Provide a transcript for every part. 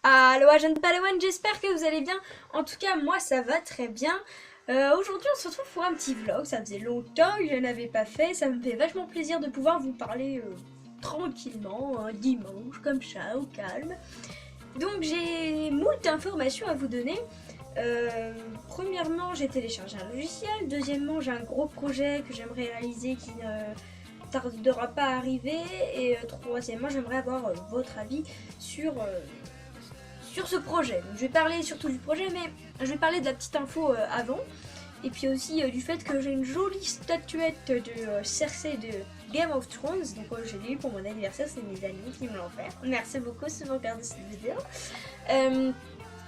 Allo Agent Padawan, j'espère que vous allez bien. En tout cas, moi ça va très bien. Aujourd'hui, on se retrouve pour un petit vlog. Ça faisait longtemps que je n'avais pas fait. Ça me fait vachement plaisir de pouvoir vous parler tranquillement, un dimanche, comme ça, au calme. Donc, j'ai moult informations à vous donner. Premièrement, j'ai téléchargé un logiciel. Deuxièmement, j'ai un gros projet que j'aimerais réaliser qui ne tardera pas à arriver. Et troisièmement, j'aimerais avoir votre avis sur ce projet. Donc, je vais parler surtout du projet, mais je vais parler de la petite info avant. Et puis aussi du fait que j'ai une jolie statuette de Cersei de Game of Thrones. Donc je l'ai eu pour mon anniversaire, c'est mes amis qui me l'ont fait. Merci beaucoup si vous regardez cette vidéo.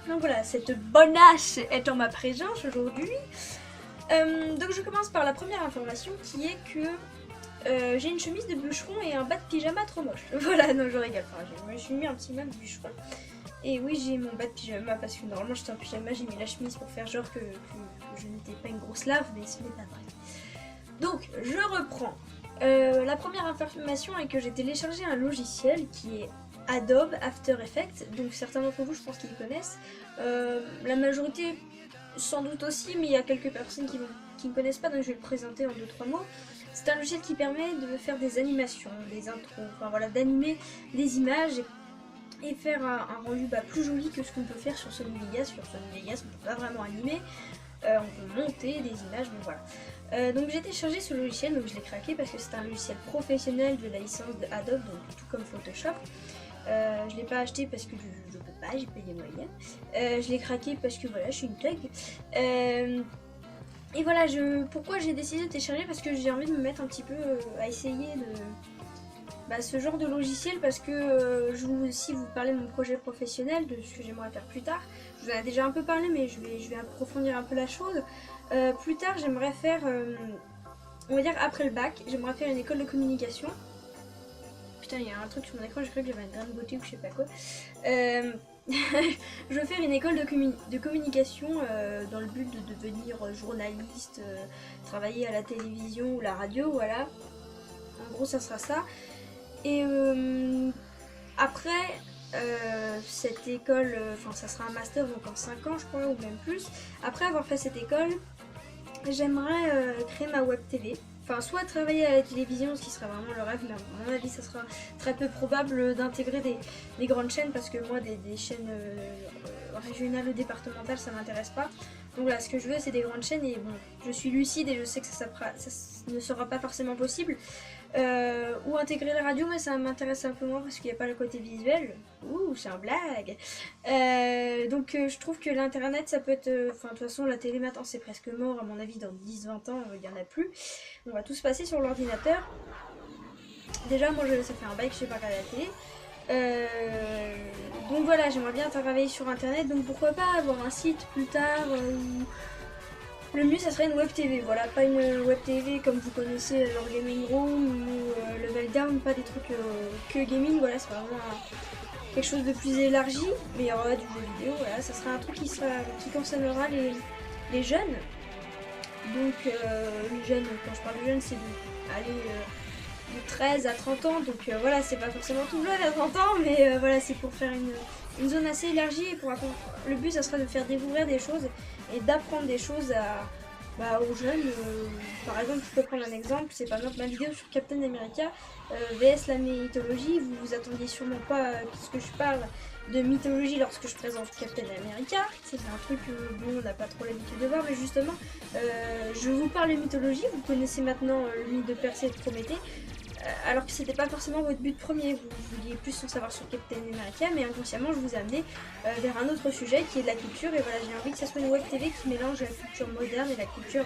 Donc voilà, cette bonasse est en ma présence aujourd'hui. Donc je commence par la première information qui est que j'ai une chemise de bûcheron et un bas de pyjama trop moche. Voilà, non je rigole pas, je me suis mis un petit bas de bûcheron. Et oui, j'ai mon bas de pyjama parce que normalement j'étais en pyjama, j'ai mis la chemise pour faire genre que je n'étais pas une grosse lave, mais ce n'est pas vrai. Donc, je reprends. La première information est que j'ai téléchargé un logiciel qui est Adobe After Effects. Donc certains d'entre vous, je pense qu'ils connaissent. La majorité, sans doute aussi, mais il y a quelques personnes qui ne connaissent pas, donc je vais le présenter en 2-3 mots. C'est un logiciel qui permet de faire des animations, des intros, enfin voilà, d'animer des images et faire un rendu plus joli que ce qu'on peut faire sur Sony Vegas. Sur Sony Vegas, on ne peut pas vraiment animer, on peut monter des images, donc voilà. Donc j'ai téléchargé ce logiciel, donc je l'ai craqué parce que c'est un logiciel professionnel de la licence de Adobe, donc tout comme Photoshop. Je l'ai pas acheté parce que je peux pas, j'ai pas les moyens. Je l'ai craqué parce que voilà, je suis une thug. Et voilà, pourquoi j'ai décidé de télécharger, parce que j'ai envie de me mettre un petit peu à essayer ce genre de logiciel, parce que je voulais aussi vous parler de mon projet professionnel, de ce que j'aimerais faire plus tard. Je vous en ai déjà un peu parlé, mais je vais approfondir un peu la chose. Plus tard, j'aimerais faire, on va dire après le bac, j'aimerais faire une école de communication. Putain, il y a un truc sur mon écran, j'ai cru que j'avais une graine de beauté ou je sais pas quoi. Je veux faire une école de communication dans le but de devenir journaliste, travailler à la télévision ou la radio, voilà. En gros, ça sera ça. Et après cette école, ça sera un master donc en 5 ans je crois, ou même plus. Après avoir fait cette école, j'aimerais créer ma web TV. Enfin, soit travailler à la télévision, ce qui serait vraiment le rêve, mais à mon avis ça sera très peu probable d'intégrer des grandes chaînes, parce que moi des chaînes régionales ou départementales ça m'intéresse pas. Donc voilà, ce que je veux c'est des grandes chaînes, et bon, je suis lucide et je sais que ça ne sera pas forcément possible. Ou intégrer la radio, mais ça m'intéresse un peu moins parce qu'il n'y a pas le côté visuel. Ouh, c'est un blague. Donc je trouve que l'internet ça peut être, de toute façon la télé maintenant c'est presque mort, à mon avis dans 10-20 ans il n'y en a plus. On va tous passer sur l'ordinateur. Déjà moi ça fait un bail que je sais pas regarder la télé. Donc voilà, j'aimerais bien travailler sur internet, donc pourquoi pas avoir un site plus tard le mieux ça serait une web TV, voilà, pas une web TV comme vous connaissez leur Gaming Room ou Level Down, pas des trucs que gaming, voilà, c'est vraiment quelque chose de plus élargi, mais il y aura du jeu vidéo, voilà, ça sera un truc qui concernera les jeunes. Donc les jeunes, quand je parle de jeunes, c'est de 13 à 30 ans, donc voilà, c'est pas forcément tout jeune à 30 ans, mais voilà, c'est pour faire une zone assez élargie, et le but ça sera de faire découvrir des choses et d'apprendre des choses aux jeunes. Par exemple, je peux prendre un exemple, c'est par exemple ma vidéo sur Captain America vs la mythologie. Vous vous attendiez sûrement pas à ce que je parle de mythologie lorsque je présente Captain America. C'est un truc bon, on n'a pas trop l'habitude de voir, mais justement je vous parle de mythologie. Vous connaissez maintenant le mythe de Persée et de Prométhée, alors que c'était pas forcément votre but premier, vous vouliez plus en savoir sur Captain America, mais inconsciemment je vous ai amené vers un autre sujet qui est de la culture, et voilà, j'ai envie que ça soit une web TV qui mélange la culture moderne et la culture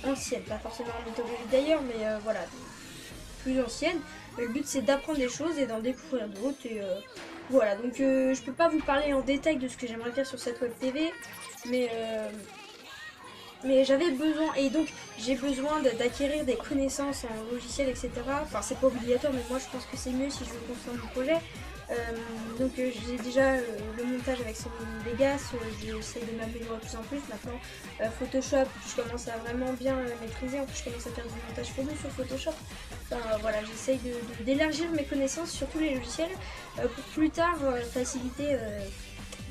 ancienne, pas forcément en mythologie d'ailleurs, mais voilà, plus ancienne. Le but c'est d'apprendre des choses et d'en découvrir d'autres, et voilà, donc je peux pas vous parler en détail de ce que j'aimerais faire sur cette web TV, mais j'avais besoin, et donc j'ai besoin d'acquérir des connaissances en logiciel, etc. Enfin, c'est pas obligatoire, mais moi je pense que c'est mieux si je veux construire mon projet. J'ai déjà le montage avec Sony Vegas, j'essaie de m'améliorer de plus en plus maintenant. Photoshop, je commence à vraiment bien maîtriser, en plus je commence à faire du montage photo sur Photoshop. Enfin, voilà, j'essaye d'élargir mes connaissances sur tous les logiciels pour plus tard faciliter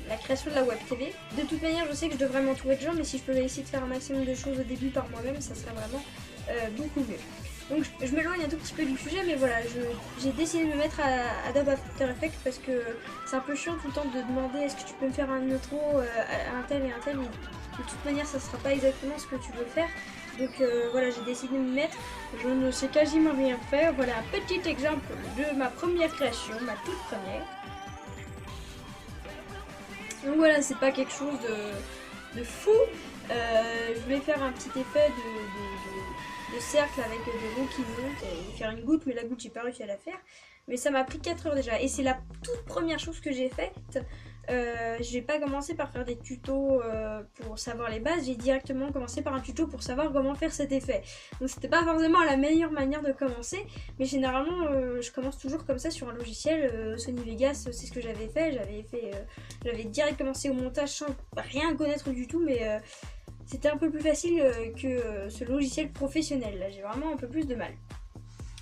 la création de la web TV. De toute manière, je sais que je devrais m'entourer de gens, mais si je pouvais essayer de faire un maximum de choses au début par moi-même, ça serait vraiment beaucoup mieux. Donc je m'éloigne un tout petit peu du sujet, mais voilà, j'ai décidé de me mettre à Adobe After Effects parce que c'est un peu chiant tout le temps de demander est-ce que tu peux me faire un outro à un tel et un tel. De toute manière, ça sera pas exactement ce que tu veux faire. Donc voilà, j'ai décidé de me mettre, je ne sais quasiment rien faire. Voilà un petit exemple de ma première création, ma toute première. Donc voilà, c'est pas quelque chose de fou. Je voulais faire un petit effet de cercle avec de l'eau qui monte et faire une goutte, mais la goutte j'ai pas réussi à la faire. Mais ça m'a pris 4 heures déjà. Et c'est la toute première chose que j'ai faite. J'ai pas commencé par faire des tutos pour savoir les bases, j'ai directement commencé par un tuto pour savoir comment faire cet effet. Donc c'était pas forcément la meilleure manière de commencer, mais généralement je commence toujours comme ça sur un logiciel. Sony Vegas, c'est ce que j'avais fait. J'avais direct commencé au montage sans rien connaître du tout, mais c'était un peu plus facile que ce logiciel professionnel. Là j'ai vraiment un peu plus de mal.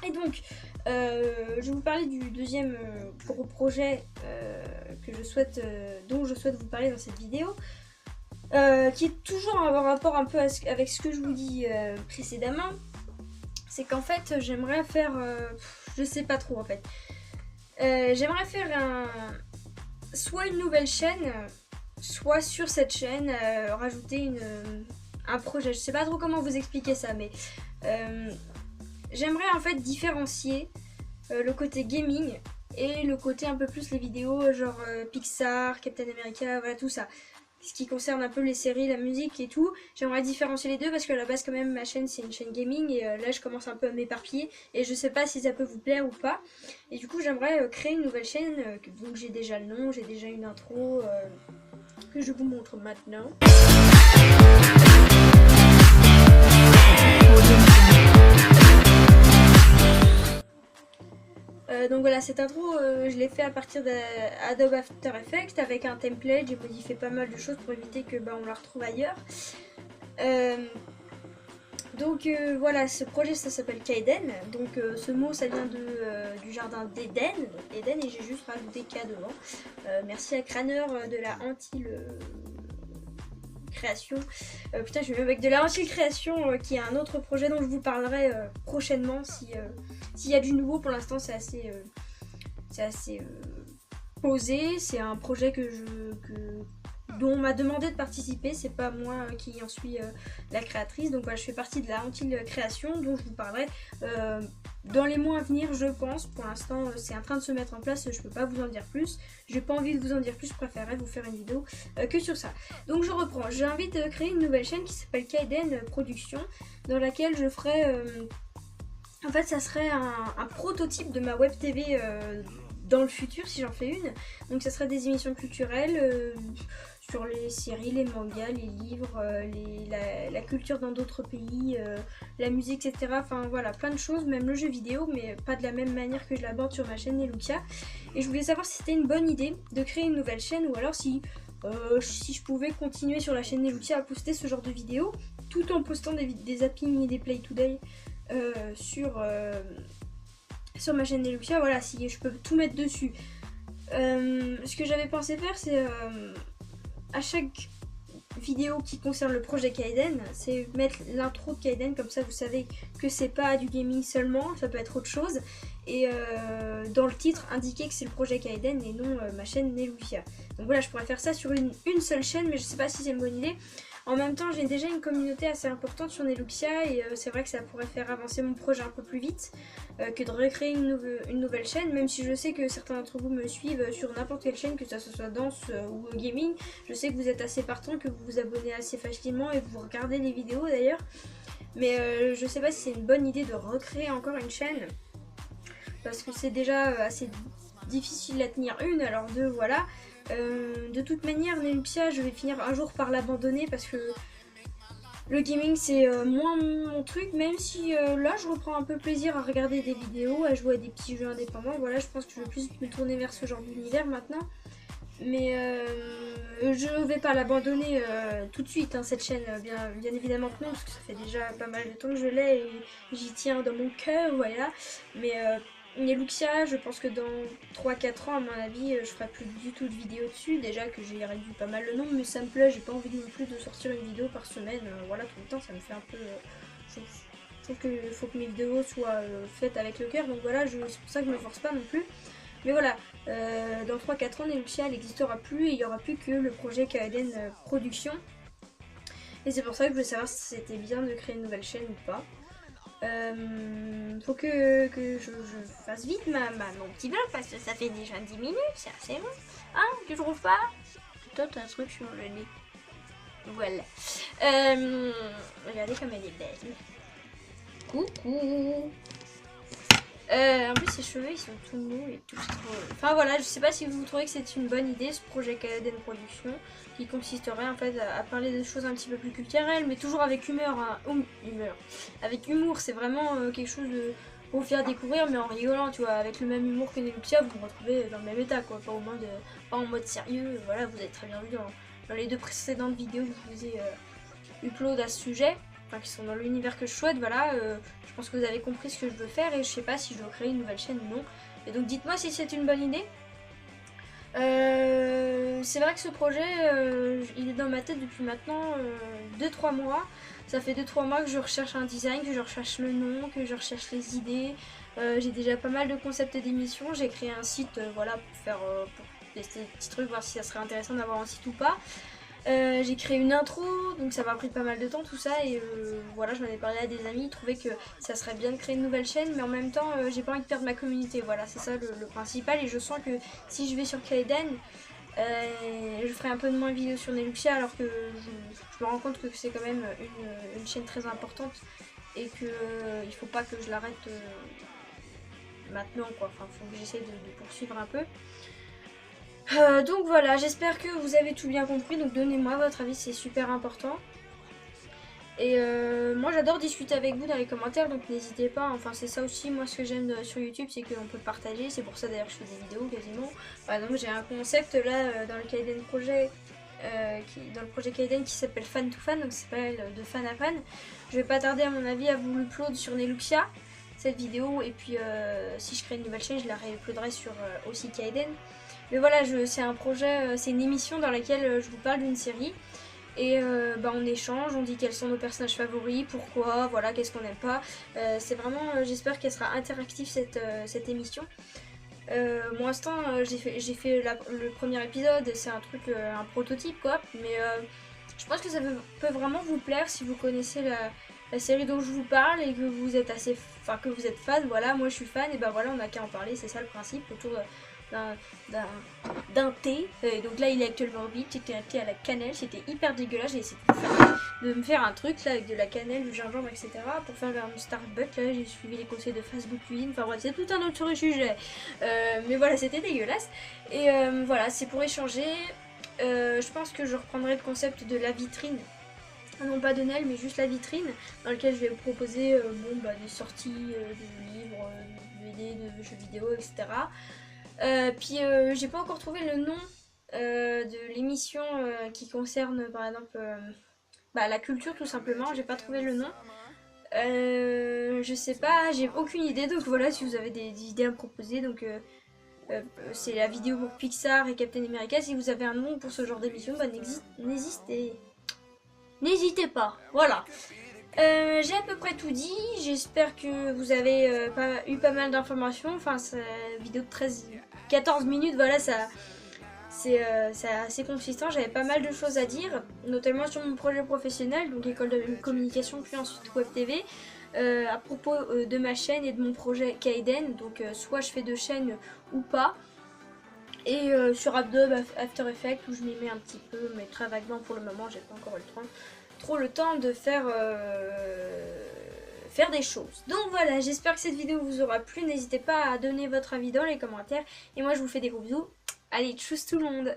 Et donc, je vais vous parler du deuxième gros projet dont je souhaite vous parler dans cette vidéo, qui est toujours en rapport un peu avec ce que je vous dis précédemment. C'est qu'en fait, j'aimerais faire, je sais pas trop en fait, j'aimerais faire soit une nouvelle chaîne, soit sur cette chaîne rajouter un projet. Je sais pas trop comment vous expliquer ça, mais j'aimerais en fait différencier le côté gaming et le côté un peu plus les vidéos genre Pixar, Captain America, voilà tout ça. Ce qui concerne un peu les séries, la musique et tout, j'aimerais différencier les deux parce qu'à la base quand même ma chaîne c'est une chaîne gaming et là je commence un peu à m'éparpiller et je sais pas si ça peut vous plaire ou pas. Et du coup j'aimerais créer une nouvelle chaîne, donc j'ai déjà le nom, j'ai déjà une intro que je vous montre maintenant. Donc voilà, cette intro, je l'ai fait à partir d'Adobe After Effects avec un template. J'ai modifié pas mal de choses pour éviter que on la retrouve ailleurs. Voilà, ce projet ça s'appelle Kaiden. Donc ce mot ça vient du jardin d'Éden, Eden, et j'ai juste rajouté K devant. Merci à Craner de la Antille Création. Putain, je vais avec de la Antille Création qui est un autre projet dont je vous parlerai prochainement s'il y a du nouveau. Pour l'instant c'est assez posé. C'est un projet dont on m'a demandé de participer, c'est pas moi qui en suis la créatrice. Donc voilà, je fais partie de la Antille Création dont je vous parlerai dans les mois à venir, je pense. Pour l'instant c'est en train de se mettre en place, je peux pas vous en dire plus. J'ai pas envie de vous en dire plus, je préférerais vous faire une vidéo que sur ça. Donc je reprends, j'ai envie de créer une nouvelle chaîne qui s'appelle Kaiden Production, dans laquelle je ferai en fait ça serait un prototype de ma web TV dans le futur si j'en fais une. Donc ça serait des émissions culturelles sur les séries, les mangas, les livres, la culture dans d'autres pays, la musique, etc. Enfin voilà, plein de choses, même le jeu vidéo, mais pas de la même manière que je l'aborde sur ma chaîne Nelukia. Et je voulais savoir si c'était une bonne idée de créer une nouvelle chaîne, ou alors si je pouvais continuer sur la chaîne Nelukia à poster ce genre de vidéos, tout en postant des zappings et des play today sur ma chaîne Nelukia. Voilà, si je peux tout mettre dessus. Ce que j'avais pensé faire, c'est à chaque vidéo qui concerne le projet Kaiden, c'est mettre l'intro de Kaiden, comme ça vous savez que c'est pas du gaming seulement, ça peut être autre chose. Et dans le titre, indiquer que c'est le projet Kaiden et non ma chaîne Nelukia. Donc voilà, je pourrais faire ça sur une seule chaîne, mais je sais pas si c'est une bonne idée. En même temps, j'ai déjà une communauté assez importante sur Nelukia et c'est vrai que ça pourrait faire avancer mon projet un peu plus vite que de recréer une nouvelle chaîne, même si je sais que certains d'entre vous me suivent sur n'importe quelle chaîne, que ça soit danse ou gaming. Je sais que vous êtes assez partant, que vous vous abonnez assez facilement et que vous regardez les vidéos d'ailleurs. Mais je sais pas si c'est une bonne idée de recréer encore une chaîne, parce que c'est déjà assez difficile à tenir une, alors deux, voilà. De toute manière, Nelukia, je vais finir un jour par l'abandonner parce que Le gaming c'est moins mon truc, même si là je reprends un peu plaisir à regarder des vidéos, à jouer à des petits jeux indépendants. Voilà, je pense que je vais plus me tourner vers ce genre d'univers maintenant. Mais je ne vais pas l'abandonner tout de suite, hein, cette chaîne, bien évidemment que non, parce que ça fait déjà pas mal de temps que je l'ai et j'y tiens dans mon cœur, voilà. Mais Neluxia, je pense que dans 3-4 ans, à mon avis, je ferai plus du tout de vidéos dessus. Déjà que j'ai réduit pas mal le nombre, mais ça me plaît, j'ai pas envie non plus de sortir une vidéo par semaine. Voilà, tout le temps, ça me fait un peu. Je trouve qu'il faut que mes vidéos soient faites avec le cœur, donc voilà, c'est pour ça que je me force pas non plus. Mais voilà, dans 3-4 ans, Neluxia n'existera plus et il n'y aura plus que le projet Kaeden Production. Et c'est pour ça que je voulais savoir si c'était bien de créer une nouvelle chaîne ou pas. Faut que je fasse vite mon petit blog parce que ça fait déjà 10 minutes, c'est assez long. Hein, que je trouve pas. Toi, t'as un truc sur le nez. Voilà. Regardez comme elle est belle. Coucou. En plus ses cheveux ils sont tout mous et tout trop... Enfin voilà, je sais pas si vous trouvez que c'est une bonne idée ce projet Kaeden Production qui consisterait en fait à parler des choses un petit peu plus culturelles mais toujours avec humeur, hein. Avec humour, c'est vraiment quelque chose de vous faire découvrir mais en rigolant, tu vois, avec le même humour que Neluxia, vous vous retrouvez dans le même état quoi, pas en mode sérieux, voilà, vous avez très bien vu dans les 2 précédentes vidéos que je vous ai upload à ce sujet. Enfin, qui sont dans l'univers que je souhaite, voilà, je pense que vous avez compris ce que je veux faire et je sais pas si je dois créer une nouvelle chaîne ou non. Et donc dites-moi si c'est une bonne idée. C'est vrai que ce projet, il est dans ma tête depuis maintenant 2-3 mois. Ça fait 2-3 mois que je recherche un design, que je recherche le nom, que je recherche les idées. J'ai déjà pas mal de concepts d'émissions. J'ai créé un site voilà, pour tester des petits trucs, voir si ça serait intéressant d'avoir un site ou pas. J'ai créé une intro, donc ça m'a pris pas mal de temps tout ça et voilà, je m'en ai parlé à des amis, ils trouvaient que ça serait bien de créer une nouvelle chaîne mais en même temps j'ai pas envie de perdre ma communauté, voilà c'est ça le principal et je sens que si je vais sur Kaeden je ferai un peu de moins de vidéos sur Neluxia alors que je me rends compte que c'est quand même une chaîne très importante et que il faut pas que je l'arrête maintenant quoi, enfin faut que j'essaie de poursuivre un peu. Donc voilà, j'espère que vous avez tout bien compris, donc donnez-moi votre avis, c'est super important. Et moi j'adore discuter avec vous dans les commentaires, donc n'hésitez pas, enfin c'est ça aussi, moi ce que j'aime sur YouTube, c'est qu'on peut partager, c'est pour ça d'ailleurs que je fais des vidéos quasiment. Par exemple j'ai un concept là dans le Kaeden projet, dans le projet Kaeden qui s'appelle Fan to Fan, donc ça s'appelle de fan à fan. Je vais pas tarder à mon avis à vous l'upload sur Neluxia, cette vidéo, et puis si je crée une nouvelle chaîne je la réuploaderai sur aussi Kaeden. Mais voilà, c'est un projet, c'est une émission dans laquelle je vous parle d'une série. Et on échange, on dit quels sont nos personnages favoris, pourquoi, voilà, qu'est-ce qu'on n'aime pas. C'est vraiment, j'espère qu'elle sera interactive cette émission. Pour l'instant, j'ai fait le premier épisode, c'est un truc, un prototype quoi. Mais je pense que ça peut vraiment vous plaire si vous connaissez la série dont je vous parle et que vous êtes que vous êtes fan. Voilà, moi je suis fan et voilà, on n'a qu'à en parler, c'est ça le principe autour d'un thé. Donc là il est actuellement vide, c'était un thé à la cannelle, c'était hyper dégueulasse. J'ai essayé de me faire un truc là avec de la cannelle, du gingembre, etc. pour faire un Starbucks. Là j'ai suivi les conseils de Facebook Cuisine, enfin bref c'est tout un autre sujet. Mais voilà, c'était dégueulasse. Et voilà, c'est pour échanger. Je pense que je reprendrai le concept de la vitrine. Non pas de Nel mais juste la vitrine dans lequel je vais vous proposer des sorties de livres, de BD, de jeux vidéo, etc. Puis j'ai pas encore trouvé le nom de l'émission qui concerne par exemple la culture tout simplement, j'ai pas trouvé le nom. Je sais pas, j'ai aucune idée, donc voilà, si vous avez des idées à me proposer, donc c'est la vidéo pour Pixar et Captain America. Si vous avez un nom pour ce genre d'émission, n'hésitez pas, voilà. J'ai à peu près tout dit, j'espère que vous avez eu pas mal d'informations, enfin c'est une vidéo de 14 minutes, voilà, c'est assez consistant, j'avais pas mal de choses à dire, notamment sur mon projet professionnel, donc école de communication puis ensuite web TV, à propos de ma chaîne et de mon projet Kaeden, donc soit je fais 2 chaînes ou pas, et sur Adobe After Effects où je m'y mets un petit peu, mais très vaguement pour le moment, j'ai pas encore trop le temps de faire des choses. Donc voilà, j'espère que cette vidéo vous aura plu. N'hésitez pas à donner votre avis dans les commentaires. Et moi, je vous fais des gros bisous. Allez, tchuss tout le monde!